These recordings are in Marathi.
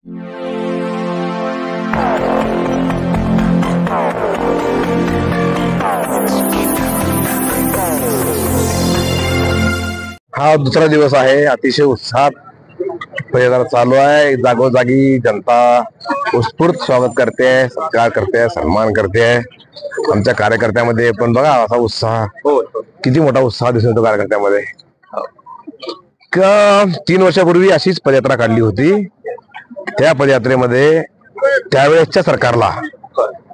हा दुसरा दिवस आहे, अतिशय उत्साहात पदयात्रा चालू आहे। जागोजागी जनता उत्स्फूर्त स्वागत करते, सत्कार करते, सन्मान करते। आमच्या कार्यकर्त्यामध्ये पण बघा असा उत्साह, किती मोठा उत्साह दिसून येतो कार्यकर्त्यामध्ये। 3 वर्षापूर्वी अशीच पदयात्रा काढली होती। त्या पदयात्रेमध्ये त्यावेळेसच्या सरकारला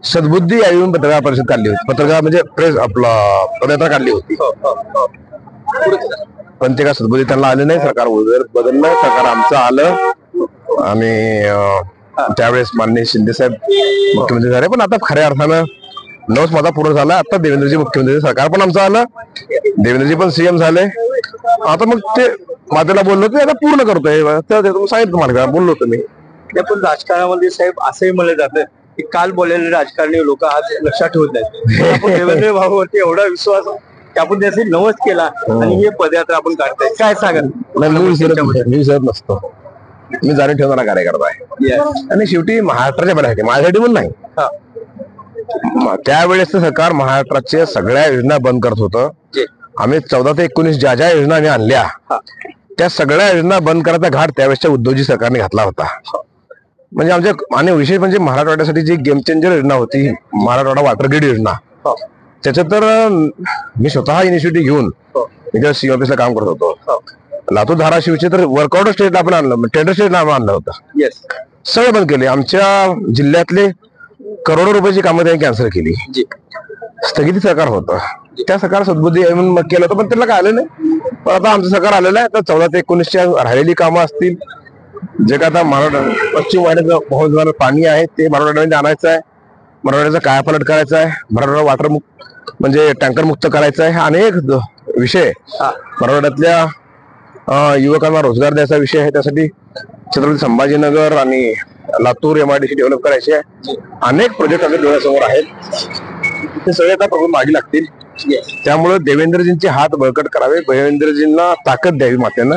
सद्बुद्धी येऊन पत्रकार परिषद काढली होती, पत्रकार म्हणजे प्रेस पदयात्रा काढली होती, पण ते का सद्बुद्धी त्यांना आले नाही। सरकार बदललं, सरकार आमचं आलं आणि त्यावेळेस माननीय शिंदे साहेब मुख्यमंत्री झाले। पण आता खऱ्या अर्थानं 9 माझा पूर्ण झाला। आता देवेंद्रजी मुख्यमंत्री, सरकार पण आमचं आलं, देवेंद्रजी पण सीएम झाले। आता मग ते माझ्याला बोललो ते आता पूर्ण करतोय, सांगितलं मला बोललो होतो मी। पण राजकारणामध्ये साहेब असंही म्हणलं जातं की काल बोललेले राजकारणी लोक आज लक्षात ठेवत नाहीत। आपण देवेंद्र भाऊवरती एवढा विश्वास की आपण त्याचे नवस केला आणि हे पदयात्रा आपण काढताय, काय सांगाल? मी विसरत नसतो, मी जाणून ठेवणारा कार्यकर्ता आहे आणि शेवटी महाराष्ट्राच्या भल्यासाठी, माझ्यासाठी पण नाही। त्यावेळेस सरकार महाराष्ट्राच्या सगळ्या योजना बंद करत होतं। आम्ही 14 ते 19 ज्या ज्या योजना आम्ही आणल्या त्या सगळ्या योजना बंद करायचा घाट त्यावेळेसच्या उद्धवजी सरकारने घातला होता। म्हणजे आमच्या आणि विशेष म्हणजे मराठवाड्यासाठी जी गेम चेंजर योजना होती, मराठवाडा वॉटर ग्रीड योजना, त्याच्यात तर मी स्वतः इनिशिएटिव्ह घेऊन मी सी ऑफिसला काम करत होतो। लातूर धाराशिवचे तर वर्कआउट स्टेट आपण आणलं, टेंडर स्टेट आणलं होतं, सगळं बंद केले। आमच्या जिल्ह्यातले करोडो रुपयाची कामं त्यांनी कॅन्सल केली, स्थगिती सरकार होतं। त्या सरकार सद्बुद्धी म्हणून केलं होतं, पण त्याला काय आलं नाही। पण आता आमचं सरकार आलेलं आहे, तर 14 ते 19च्या राहिलेली कामं असतील, जे काय आता पश्चिम वाहिनीचं बहुत पाणी आहे ते मराठवाड्यामध्ये आणायचं आहे, मराठवाड्याचा कायापालट करायचा आहे, मराठवाडा वॉटर म्हणजे टँकर मुक्त करायचा आहे। अनेक विषय मराठवाड्यातल्या युवकांना रोजगार द्यायचा विषय आहे, त्यासाठी छत्रपती संभाजीनगर आणि लातूर MIDC डेव्हलप करायचे आहे। अनेक प्रोजेक्ट आपल्या डोळ्यासमोर आहेत, ते सगळे आता प्रॉब्लेम मागे लागतील। त्यामुळे देवेंद्रजींचे हात बळकट करावे, देवेंद्रजींना ताकद द्यावी मातेनं,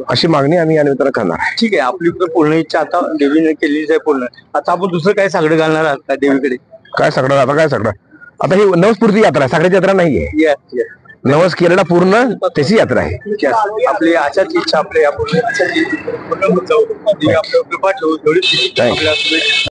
अशी मागणी आम्ही या निमित्तानं करणार आहे। ठीक आहे, आपली पूर्ण इच्छा आता देवीने केलेलीच आहे पूर्ण। आता आपण दुसरं काय साकडं घालणार आहात का देवीकडे? काय सगळं आता, काय सगळं आता ही नवस्फूर्ती यात्रा आहे, साखरेची यात्रा नाहीये। नवस केलेला पूर्ण त्याची यात्रा आहे। आपली अशाच इच्छा आपल्या